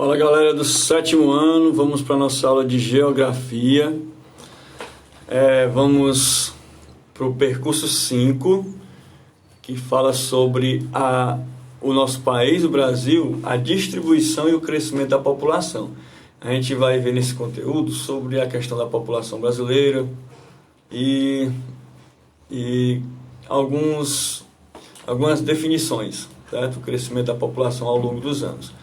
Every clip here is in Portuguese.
Fala galera do sétimo ano, vamos para a nossa aula de geografia. Vamos para o percurso 5, que fala sobre o nosso país, o Brasil, a distribuição e o crescimento da população. A gente vai ver nesse conteúdo sobre a questão da população brasileira e algumas definições, certo? O crescimento da população ao longo dos anos.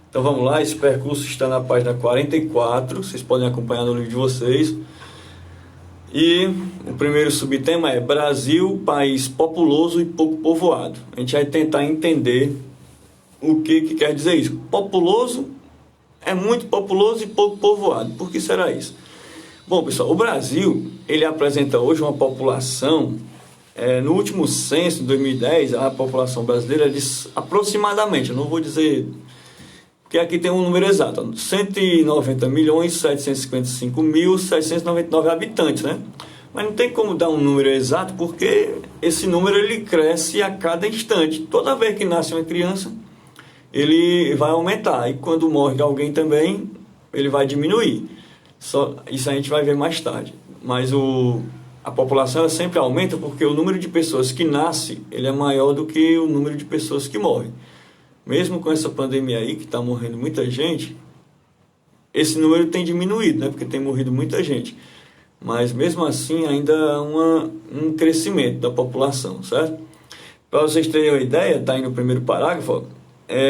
Então vamos lá, esse percurso está na página 44, vocês podem acompanhar no livro de vocês. E o primeiro subtema é Brasil, país populoso e pouco povoado. A gente vai tentar entender o que quer dizer isso. Populoso é muito populoso e pouco povoado. Por que será isso? Bom, pessoal, o Brasil, ele apresenta hoje uma população, no último censo, em 2010, a população brasileira é de aproximadamente, eu não vou dizer... porque aqui tem um número exato, 190.755.799 habitantes, né? Mas não tem como dar um número exato, porque esse número ele cresce a cada instante. Toda vez que nasce uma criança, ele vai aumentar. E quando morre alguém também, ele vai diminuir. Isso a gente vai ver mais tarde. Mas a população ela sempre aumenta porque o número de pessoas que nasce ele é maior do que o número de pessoas que morrem. Mesmo com essa pandemia aí, que está morrendo muita gente, esse número tem diminuído, né? Porque tem morrido muita gente. Mas mesmo assim, ainda há um crescimento da população, certo? Para vocês terem uma ideia, está aí no primeiro parágrafo,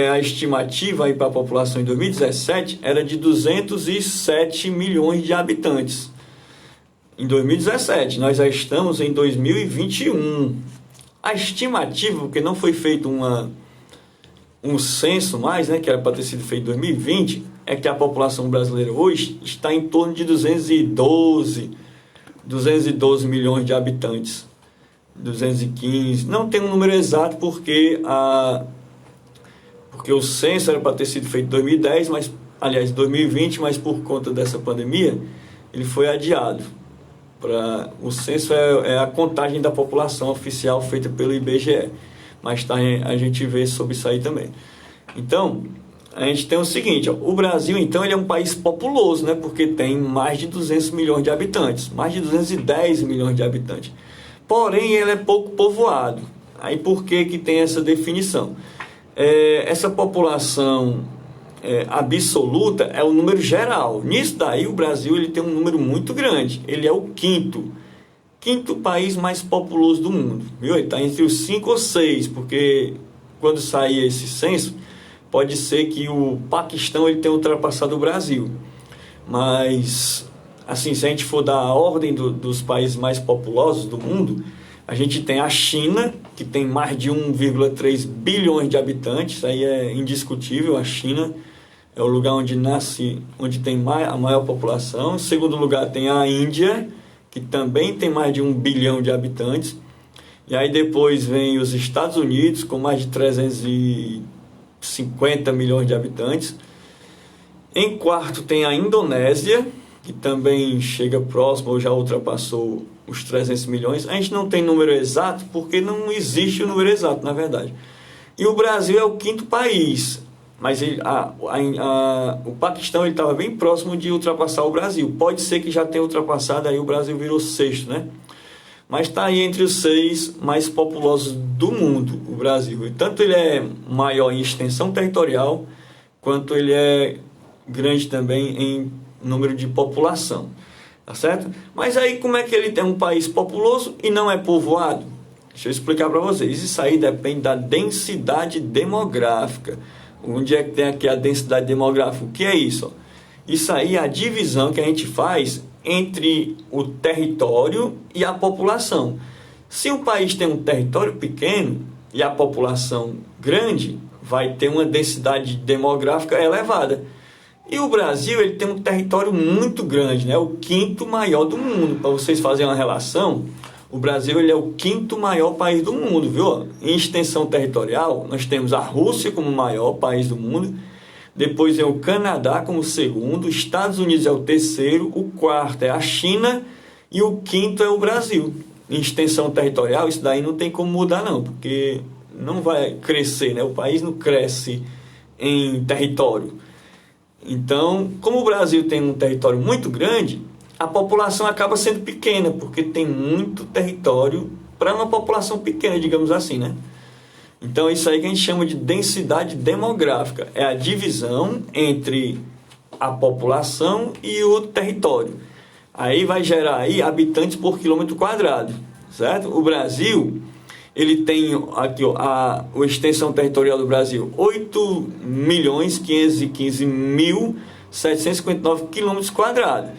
a estimativa aí para a população em 2017 era de 207 milhões de habitantes. Em 2017, nós já estamos em 2021. A estimativa, porque não foi feito um censo mais, né, que era para ter sido feito em 2020, é que a população brasileira hoje está em torno de 212 milhões de habitantes, 215, não tem um número exato porque o censo era para ter sido feito em 2010, mas, aliás, 2020, mas por conta dessa pandemia, ele foi adiado. O censo é a contagem da população oficial feita pelo IBGE. Mais tarde a gente vê sobre isso aí também. Então, a gente tem o seguinte, o Brasil, então, ele é um país populoso, né? Porque tem mais de 200 milhões de habitantes, mais de 210 milhões de habitantes. Porém, ele é pouco povoado. Aí, por que tem essa definição? Essa população absoluta é o número geral. Nisso daí, o Brasil ele tem um número muito grande. Ele é o quinto país mais populoso do mundo, viu? Ele está entre os 5 ou 6, porque quando sair esse censo, pode ser que o Paquistão ele tenha ultrapassado o Brasil. Mas, assim, se a gente for dar a ordem dos países mais populosos do mundo, a gente tem a China, que tem mais de 1,3 bilhões de habitantes, isso aí é indiscutível. A China é o lugar onde tem a maior população. Em segundo lugar tem a Índia, que também tem mais de 1 bilhão de habitantes. E aí depois vem os Estados Unidos, com mais de 350 milhões de habitantes. Em quarto tem a Indonésia, que também chega próximo ou já ultrapassou os 300 milhões. A gente não tem número exato, porque não existe o número exato, na verdade. E o Brasil é o quinto país. Mas o Paquistão estava bem próximo de ultrapassar o Brasil. Pode ser que já tenha ultrapassado, aí o Brasil virou sexto, né? Mas está aí entre os 6 mais populosos do mundo, o Brasil. E tanto ele é maior em extensão territorial, quanto ele é grande também em número de população. Tá certo? Mas aí como é que ele tem um país populoso e não é povoado? Deixa eu explicar para vocês. Isso aí depende da densidade demográfica. Onde é que tem aqui a densidade demográfica? O que é isso? Isso aí é a divisão que a gente faz entre o território e a população. Se um país tem um território pequeno e a população grande, vai ter uma densidade demográfica elevada. E o Brasil ele tem um território muito grande, né? O quinto maior do mundo. Para vocês fazerem uma relação, o Brasil ele é o quinto maior país do mundo, viu? Em extensão territorial, nós temos a Rússia como o maior país do mundo, depois é o Canadá como o segundo, os Estados Unidos é o terceiro, o quarto é a China e o quinto é o Brasil. Em extensão territorial, isso daí não tem como mudar não, porque não vai crescer, né? O país não cresce em território. Então, como o Brasil tem um território muito grande, a população acaba sendo pequena, porque tem muito território para uma população pequena, digamos assim, né? Então, isso aí que a gente chama de densidade demográfica. É a divisão entre a população e o território. Aí vai gerar aí habitantes por quilômetro quadrado, certo? O Brasil, ele tem aqui, ó, a extensão territorial do Brasil, 8.515.759 quilômetros quadrados.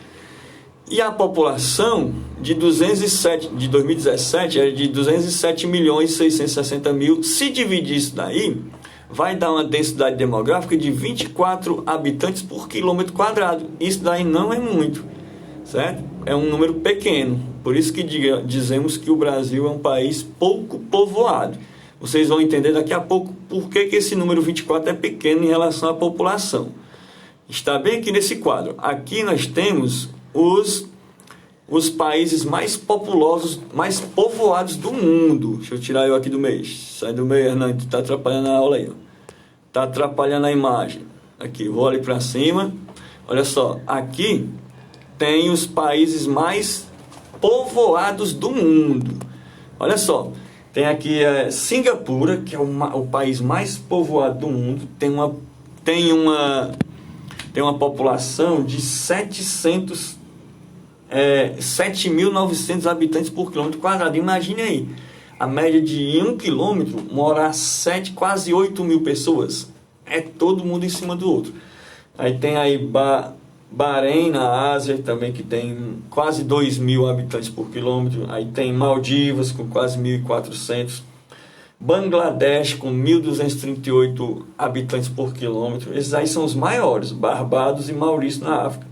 E a população de 2017 é de 207.660.000. Se dividir isso daí, vai dar uma densidade demográfica de 24 habitantes por quilômetro quadrado. Isso daí não é muito, certo? É um número pequeno. Por isso que dizemos que o Brasil é um país pouco povoado. Vocês vão entender daqui a pouco por que esse número 24 é pequeno em relação à população. Está bem aqui nesse quadro. Aqui nós temos os países mais populosos, mais povoados do mundo. Deixa eu tirar eu aqui do meio. Sai do meio, Hernando, tu tá atrapalhando a aula aí. Tá atrapalhando a imagem. Aqui, vou ali para cima. Olha só, aqui tem os países mais povoados do mundo. Olha só, tem aqui Singapura, que é o país mais povoado do mundo. Tem uma população de 7.900 habitantes por quilômetro quadrado. Imagine aí, a média de 1 quilômetro mora quase 8 mil pessoas. É todo mundo em cima do outro. Aí tem aí Bahrein, na Ásia, também, que tem quase 2 mil habitantes por quilômetro. Aí tem Maldivas, com quase 1.400. Bangladesh, com 1.238 habitantes por quilômetro. Esses aí são os maiores, Barbados e Maurício, na África.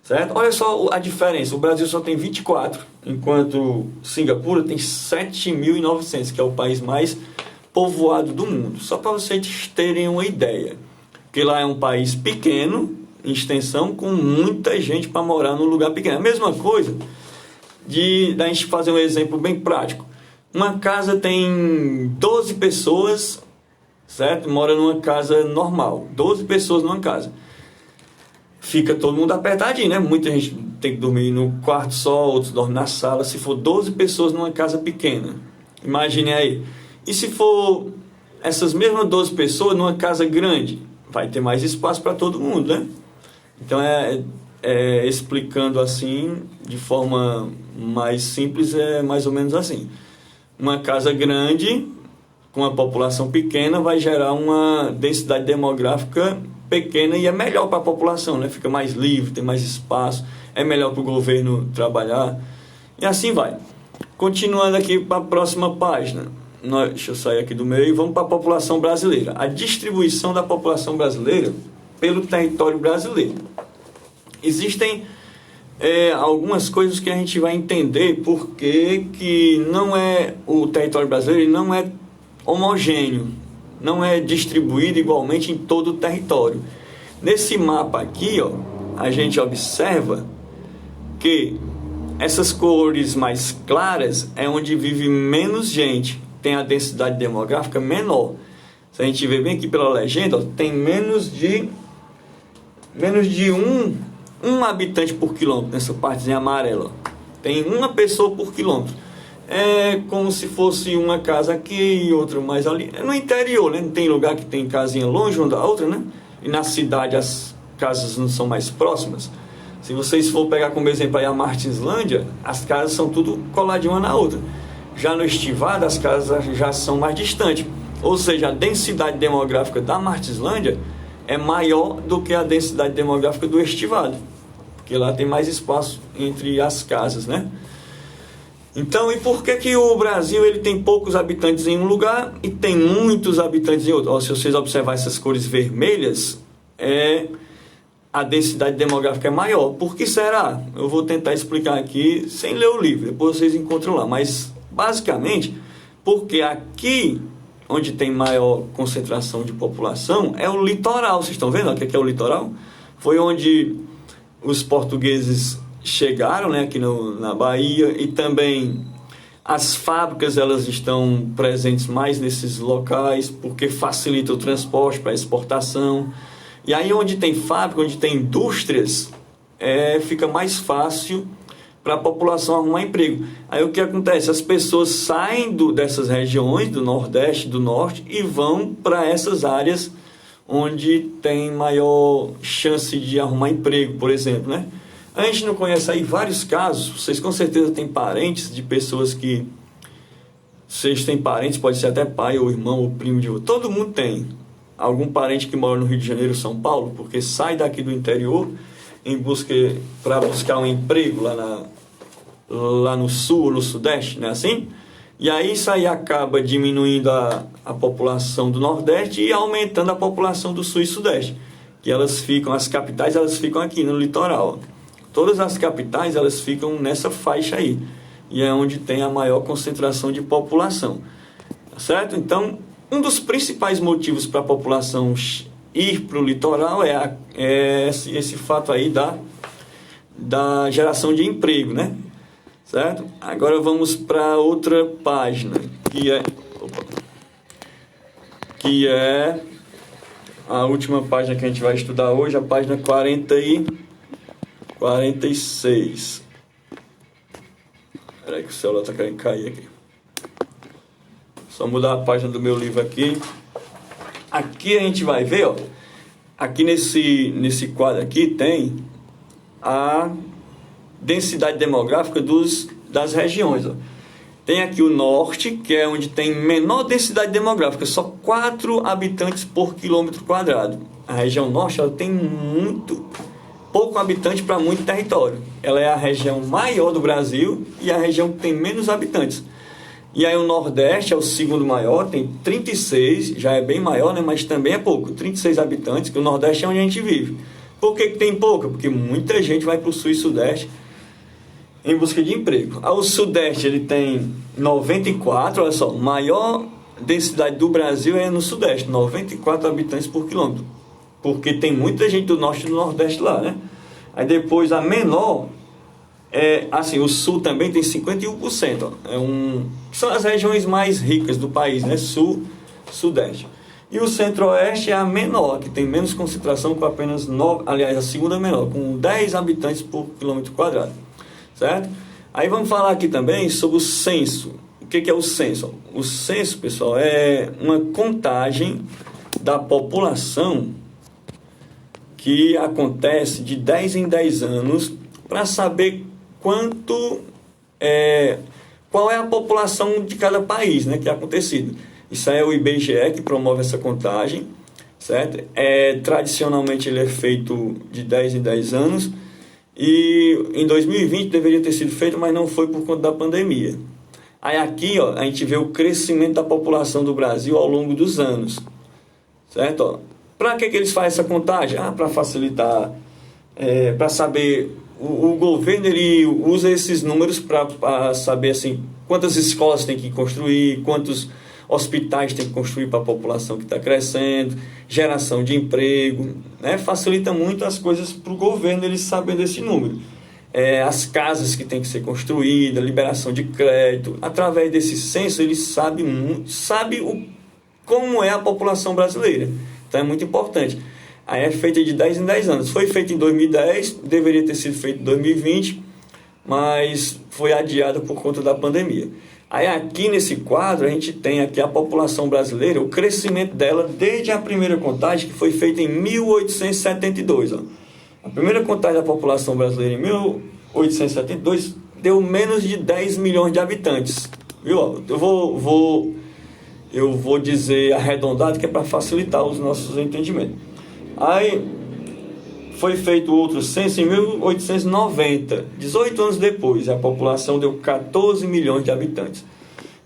Certo? Olha só a diferença. O Brasil só tem 24, enquanto Singapura tem 7.900, que é o país mais povoado do mundo. Só para vocês terem uma ideia. Porque lá é um país pequeno, em extensão, com muita gente para morar num lugar pequeno. A mesma coisa da gente fazer um exemplo bem prático. Uma casa tem 12 pessoas, certo? Mora numa casa normal. 12 pessoas numa casa. Fica todo mundo apertadinho, né? Muita gente tem que dormir no quarto só, outros dormem na sala. Se for 12 pessoas numa casa pequena, imagine aí. E se for essas mesmas 12 pessoas numa casa grande, vai ter mais espaço para todo mundo, né? Então, explicando assim, de forma mais simples, é mais ou menos assim. Uma casa grande, com uma população pequena, vai gerar uma densidade demográfica pequena e é melhor para a população, né? Fica mais livre, tem mais espaço, é melhor para o governo trabalhar e assim vai. Continuando aqui para a próxima página, deixa eu sair aqui do meio e vamos para a população brasileira. A distribuição da população brasileira pelo território brasileiro. Existem algumas coisas que a gente vai entender porque que não é o território brasileiro não é homogêneo, não é distribuído igualmente em todo o território. Nesse mapa aqui, ó, a gente observa que essas cores mais claras é onde vive menos gente, tem a densidade demográfica menor. Se a gente ver bem aqui pela legenda, ó, tem menos de um habitante por quilômetro nessa partezinha amarela. Ó. Tem uma pessoa por quilômetro. É como se fosse uma casa aqui e outra mais ali. É no interior, né? Não tem lugar que tem casinha longe uma da outra, né? E na cidade as casas não são mais próximas. Se vocês for pegar como exemplo aí a Martinslândia, as casas são tudo coladinhas uma na outra. Já no Estivado, as casas já são mais distantes. Ou seja, a densidade demográfica da Martinslândia é maior do que a densidade demográfica do Estivado. Porque lá tem mais espaço entre as casas, né? Então, e por que o Brasil ele tem poucos habitantes em um lugar e tem muitos habitantes em outro? Se vocês observarem essas cores vermelhas, a densidade demográfica é maior. Por que será? Eu vou tentar explicar aqui sem ler o livro, depois vocês encontram lá. Mas, basicamente, porque aqui, onde tem maior concentração de população, é o litoral. Vocês estão vendo o que é o litoral? Foi onde os portugueses chegaram, né, aqui na Bahia, e também as fábricas elas estão presentes mais nesses locais porque facilita o transporte para exportação. E aí onde tem fábrica, onde tem indústrias, fica mais fácil para a população arrumar emprego. Aí o que acontece? As pessoas saem dessas regiões, do Nordeste, do Norte, e vão para essas áreas onde tem maior chance de arrumar emprego, por exemplo, né? A gente não conhece aí vários casos, vocês com certeza têm parentes de pessoas que... Vocês têm parentes, pode ser até pai ou irmão ou primo de outro. Todo mundo tem algum parente que mora no Rio de Janeiro, São Paulo, porque sai daqui do interior para buscar um emprego lá no sul, no sudeste, não é assim? E aí isso aí acaba diminuindo a população do Nordeste e aumentando a população do sul e sudeste, que as capitais elas ficam aqui no litoral. Todas as capitais elas ficam nessa faixa aí, e é onde tem a maior concentração de população, certo? Então, um dos principais motivos para a população ir para o litoral é esse fato aí da geração de emprego, né? Certo? Agora vamos para outra página, que é a última página que a gente vai estudar hoje, a página 46. Espera aí que o celular está querendo cair aqui. Só mudar a página do meu livro aqui. Aqui a gente vai ver, ó, aqui nesse quadro aqui tem a densidade demográfica das regiões, ó. Tem aqui o norte, que é onde tem menor densidade demográfica, só 4 habitantes por quilômetro quadrado. A região norte ela tem pouco habitante para muito território. Ela é a região maior do Brasil e a região que tem menos habitantes. E aí o Nordeste é o segundo maior, tem 36, já é bem maior, né? Mas também é pouco, 36 habitantes, que o Nordeste é onde a gente vive. Por que tem pouca? Porque muita gente vai para o Sul e Sudeste em busca de emprego. O Sudeste ele tem 94, olha só, maior densidade do Brasil é no Sudeste, 94 habitantes por quilômetro. Porque tem muita gente do Norte e do Nordeste lá, né? Aí depois a menor o Sul também tem 51%, ó. São as regiões mais ricas do país, né? Sul, Sudeste. E o Centro-Oeste é a menor, que tem menos concentração, com apenas 9, aliás, a segunda menor, com 10 habitantes por quilômetro quadrado, certo? Aí vamos falar aqui também sobre o censo. O que é o censo? O censo, pessoal, é uma contagem da população que acontece de 10 em 10 anos para saber qual é a população de cada país, né, que é acontecido. Isso aí é o IBGE que promove essa contagem, certo? Tradicionalmente ele é feito de 10 em 10 anos e em 2020 deveria ter sido feito, mas não foi por conta da pandemia. Aí aqui, ó, a gente vê o crescimento da população do Brasil ao longo dos anos, certo? Para que eles fazem essa contagem? Para facilitar, para saber... O governo ele usa esses números para saber assim, quantas escolas tem que construir, quantos hospitais tem que construir para a população que está crescendo, geração de emprego, né? Facilita muito as coisas para o governo, eles sabem desse número. As casas que tem que ser construídas, liberação de crédito. Através desse censo, eles sabem como é a população brasileira. Então é muito importante. Aí é feita de 10 em 10 anos. Foi feito em 2010, deveria ter sido feito em 2020, mas foi adiado por conta da pandemia. Aí aqui nesse quadro a gente tem aqui a população brasileira, o crescimento dela desde a primeira contagem, que foi feita em 1872. Ó. A primeira contagem da população brasileira em 1872 deu menos de 10 milhões de habitantes. Viu? Eu vou dizer arredondado, que é para facilitar os nossos entendimentos. Aí foi feito outro censo em 1890, 18 anos depois, a população deu 14 milhões de habitantes.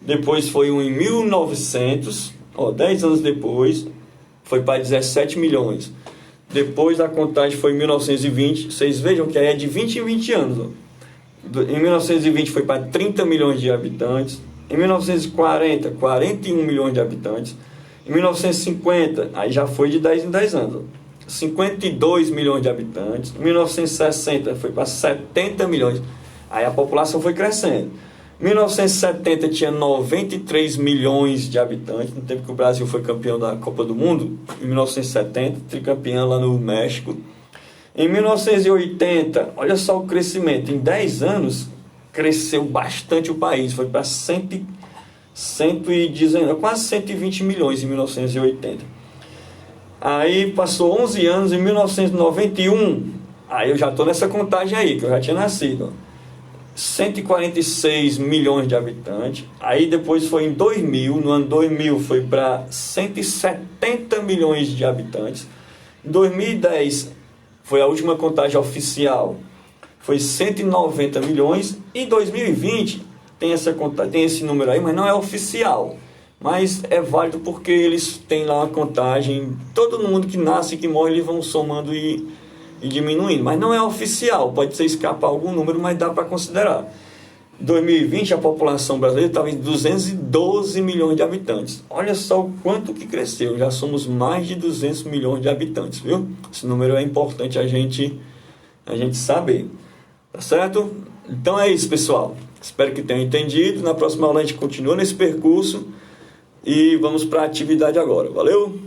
Depois foi um em 1900, 10 anos depois, foi para 17 milhões. Depois a contagem foi em 1920, vocês vejam que aí é de 20 em 20 anos. Ó. Em 1920 foi para 30 milhões de habitantes. Em 1940, 41 milhões de habitantes. Em 1950, aí já foi de 10 em 10 anos. 52 milhões de habitantes. Em 1960 foi para 70 milhões. Aí a população foi crescendo. Em 1970 tinha 93 milhões de habitantes, no tempo que o Brasil foi campeão da Copa do Mundo, em 1970, tricampeão lá no México. Em 1980, olha só o crescimento, em 10 anos cresceu bastante o país, foi para 119, quase 120 milhões em 1980. Aí passou 11 anos, em 1991, aí eu já estou nessa contagem aí, que eu já tinha nascido, 146 milhões de habitantes. Aí depois foi em 2000, no ano 2000 foi para 170 milhões de habitantes. Em 2010 foi a última contagem oficial, foi 190 milhões. E 2020 tem essa contagem, tem esse número aí, mas não é oficial. Mas é válido porque eles têm lá uma contagem, todo mundo que nasce e que morre eles vão somando e diminuindo, mas não é oficial, pode ser escapar algum número, mas dá para considerar. Em 2020 a população brasileira estava em 212 milhões de habitantes. Olha só o quanto que cresceu, já somos mais de 200 milhões de habitantes, viu? Esse número é importante a gente saber, tá certo? Então é isso, pessoal, espero que tenham entendido. Na próxima aula a gente continua nesse percurso e vamos para a atividade agora, valeu?